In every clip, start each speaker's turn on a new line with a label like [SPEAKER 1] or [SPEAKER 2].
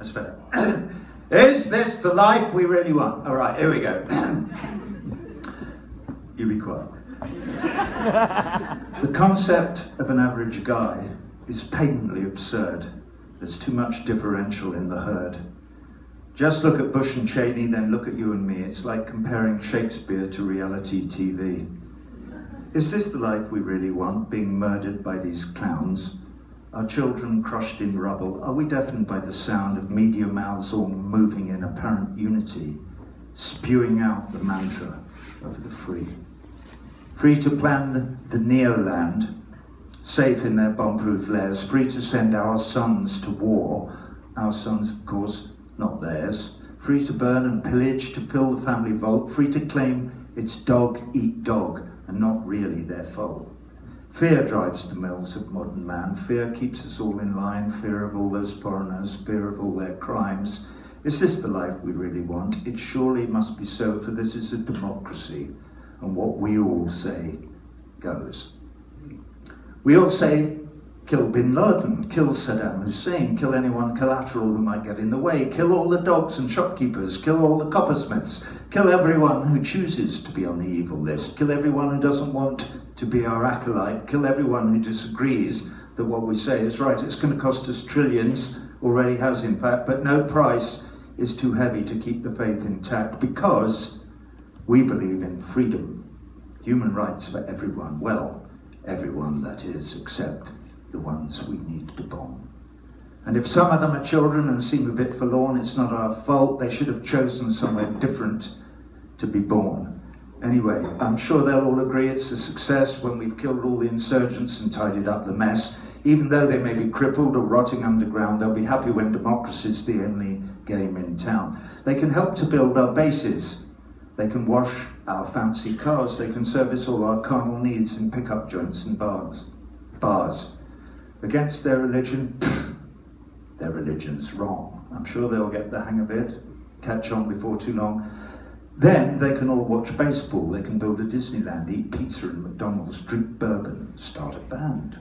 [SPEAKER 1] That's better. Is this the life we really want? All right, here we go. You be quiet. The concept of an average guy is patently absurd. There's too much differential in the herd. Just look at Bush and Cheney, then look at you and me. It's like comparing Shakespeare to reality TV. Is this the life we really want, being murdered by these clowns? Our children crushed in rubble? Are we deafened by the sound of media mouths all moving in apparent unity, spewing out the mantra of the free? Free to plan the Neoland, safe in their bomb-proof lairs, free to send our sons to war, our sons, of course, not theirs, free to burn and pillage, to fill the family vault, free to claim it's dog eat dog and not really their fault. Fear drives the mills of modern man, fear keeps us all in line, fear of all those foreigners, fear of all their crimes. Is this the life we really want? It surely must be so, for this is a democracy, and what we all say goes. We all say, kill Bin Laden, kill Saddam Hussein, kill anyone collateral who might get in the way, kill all the dogs and shopkeepers, kill all the coppersmiths, kill everyone who chooses to be on the evil list, kill everyone who doesn't want to be our acolyte, kill everyone who disagrees that what we say is right. It's going to cost us trillions, already has in fact, but no price is too heavy to keep the faith intact, because we believe in freedom, human rights for everyone. Well, everyone, that is, except the ones we need to bomb. And if some of them are children and seem a bit forlorn, it's not our fault. They should have chosen somewhere different to be born. Anyway, I'm sure they'll all agree it's a success when we've killed all the insurgents and tidied up the mess. Even though they may be crippled or rotting underground, they'll be happy when democracy's the only game in town. They can help to build our bases. They can wash our fancy cars. They can service all our carnal needs in pickup joints and bars. Against their religion, their religion's wrong. I'm sure they'll get the hang of it, catch on before too long. Then they can all watch baseball, they can build a Disneyland, eat pizza in McDonald's, drink bourbon, start a band.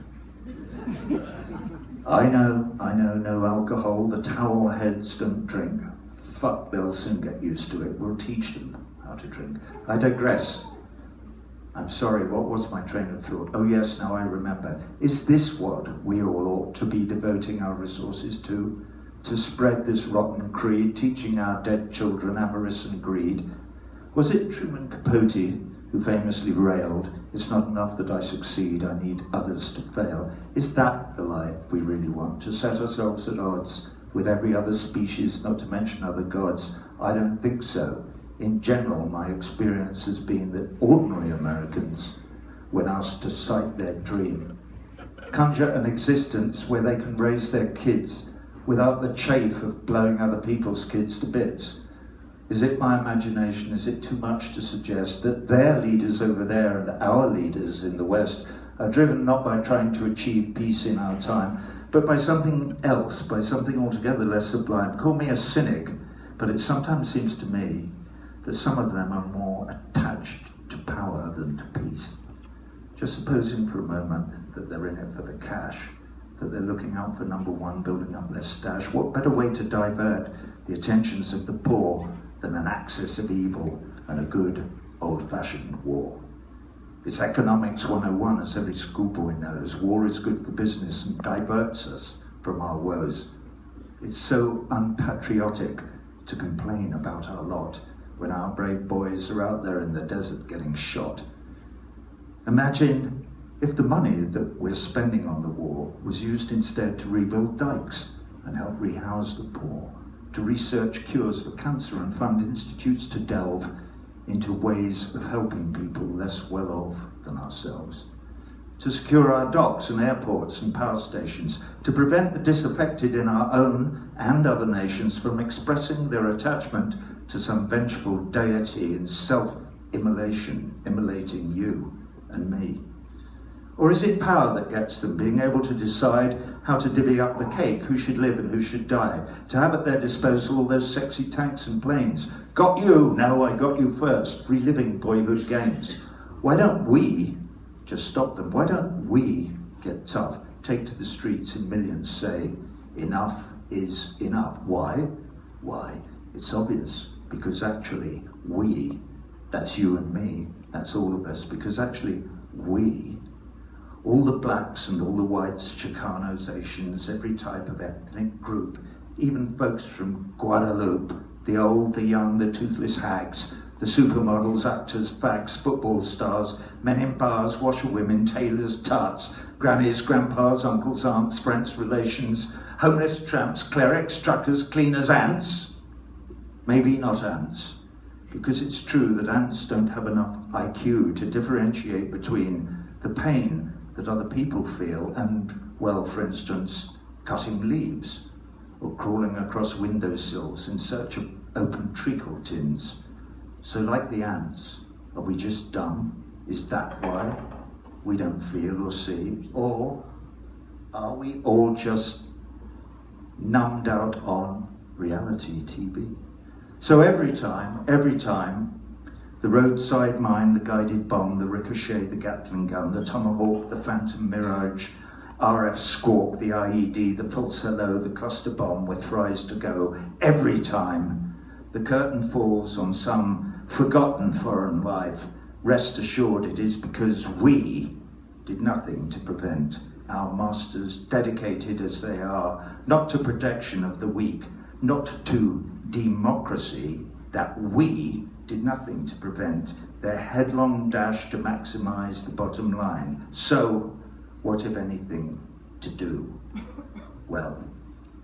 [SPEAKER 1] I know, no alcohol, the towel heads don't drink. Fuck, they'll soon get used to it, we'll teach them how to drink. I digress. I'm sorry, what was my train of thought? Oh yes, now I remember. Is this what we all ought to be devoting our resources to? To spread this rotten creed, teaching our dead children avarice and greed? Was it Truman Capote who famously railed, "It's not enough that I succeed, I need others to fail"? Is that the life we really want? To set ourselves at odds with every other species, not to mention other gods? I don't think so. In general, my experience has been that ordinary Americans, when asked to cite their dream, conjure an existence where they can raise their kids without the chafe of blowing other people's kids to bits. Is it my imagination? Is it too much to suggest that their leaders over there and our leaders in the West are driven not by trying to achieve peace in our time, but by something else, by something altogether less sublime? Call me a cynic, but it sometimes seems to me that some of them are more attached to power than to peace. Just supposing for a moment that they're in it for the cash, that they're looking out for number one, building up their stash. What better way to divert the attentions of the poor than an axis of evil and a good old-fashioned war? It's economics 101, as every schoolboy knows. War is good for business and diverts us from our woes. It's so unpatriotic to complain about our lot when our brave boys are out there in the desert getting shot. Imagine if the money that we're spending on the war was used instead to rebuild dikes and help rehouse the poor, to research cures for cancer and fund institutes to delve into ways of helping people less well off than ourselves, to secure our docks and airports and power stations, to prevent the disaffected in our own and other nations from expressing their attachment to some vengeful deity in self-immolation, immolating you and me? Or is it power that gets them, being able to decide how to divvy up the cake, who should live and who should die, to have at their disposal all those sexy tanks and planes? Got you, no, I got you first, reliving boyhood games. Why don't we just stop them? Why don't we get tough, take to the streets in millions, say, enough is enough. Why? Why? It's obvious, because actually we, that's you and me, that's all of us, because actually we, all the blacks and all the whites, Chicanos, Asians, every type of ethnic group, even folks from Guadeloupe, the old, the young, the toothless hags, the supermodels, actors, fags, football stars, men in bars, washerwomen, tailors, tarts, grannies, grandpas, uncles, aunts, friends, relations, homeless tramps, clerics, truckers, cleaners, ants. Maybe not ants, because it's true that ants don't have enough IQ to differentiate between the pain that other people feel and, well, for instance, cutting leaves or crawling across windowsills in search of open treacle tins. So like the ants, are we just dumb? Is that why we don't feel or see? Or are we all just numbed out on reality TV? So every time, the roadside mine, the guided bomb, the ricochet, the Gatling gun, the tomahawk, the phantom mirage, RF squawk, the IED, the false hello, the cluster bomb with fries to go, every time the curtain falls on some forgotten foreign life, rest assured it is because we did nothing to prevent our masters, dedicated as they are, not to protection of the weak, not to democracy, that we did nothing to prevent their headlong dash to maximize the bottom line. So, what if anything to do? Well,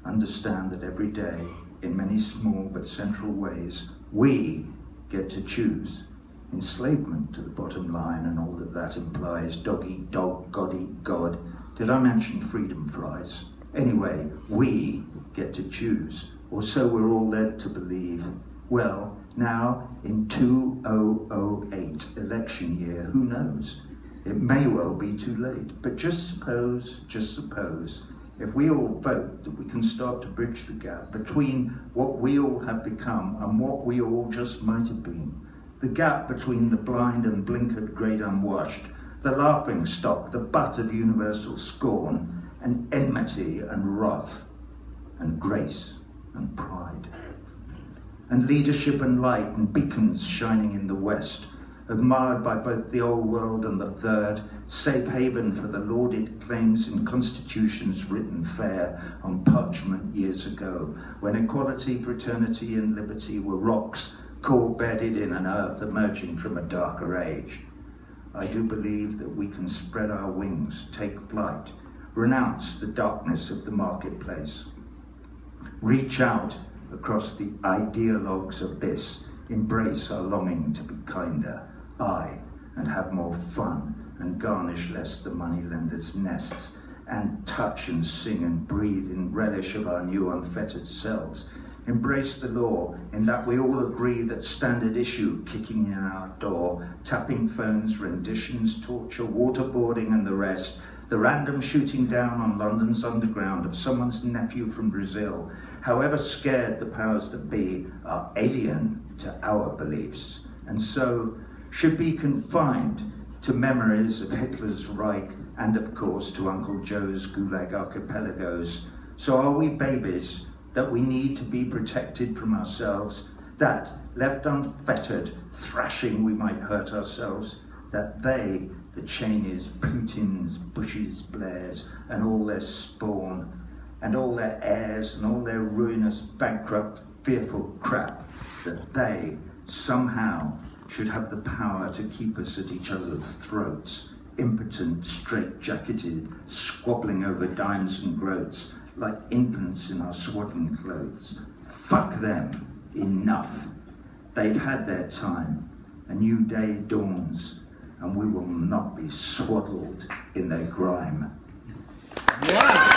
[SPEAKER 1] understand that every day, in many small but central ways, we get to choose. Enslavement to the bottom line and all that that implies, dog eat dog, God eat God. Did I mention freedom fries? Anyway, we get to choose, or so we're all led to believe. Well, now in 2008 election year, who knows? It may well be too late, but just suppose, if we all vote that we can start to bridge the gap between what we all have become and what we all just might have been. The gap between the blind and blinkered great unwashed, the laughing stock, the butt of universal scorn, and enmity and wrath, and grace and pride, and leadership and light and beacons shining in the west, admired by both the old world and the third, safe haven for the lauded claims in constitutions written fair on parchment years ago, when equality, fraternity and liberty were rocks core-bedded in an earth emerging from a darker age. I do believe that we can spread our wings, take flight, renounce the darkness of the marketplace, reach out across the ideologue's abyss, embrace our longing to be kinder, and have more fun, and garnish less the moneylenders' nests, and touch and sing and breathe in relish of our new unfettered selves. Embrace the law in that we all agree that standard issue kicking in our door, tapping phones, renditions, torture, waterboarding and the rest, the random shooting down on London's underground of someone's nephew from Brazil, however scared the powers that be, are alien to our beliefs, and so should be confined to memories of Hitler's Reich and of course to Uncle Joe's Gulag archipelagos. So are we babies that we need to be protected from ourselves, that left unfettered, thrashing we might hurt ourselves, that they, the Cheneys, Putins, Bushes, Blairs, and all their spawn, and all their heirs, and all their ruinous, bankrupt, fearful crap, that they somehow should have the power to keep us at each other's throats, impotent, straight-jacketed, squabbling over dimes and groats, like infants in our swaddling clothes. Fuck them. Enough. They've had their time. A new day dawns, and we will not be swaddled in their grime. Yeah.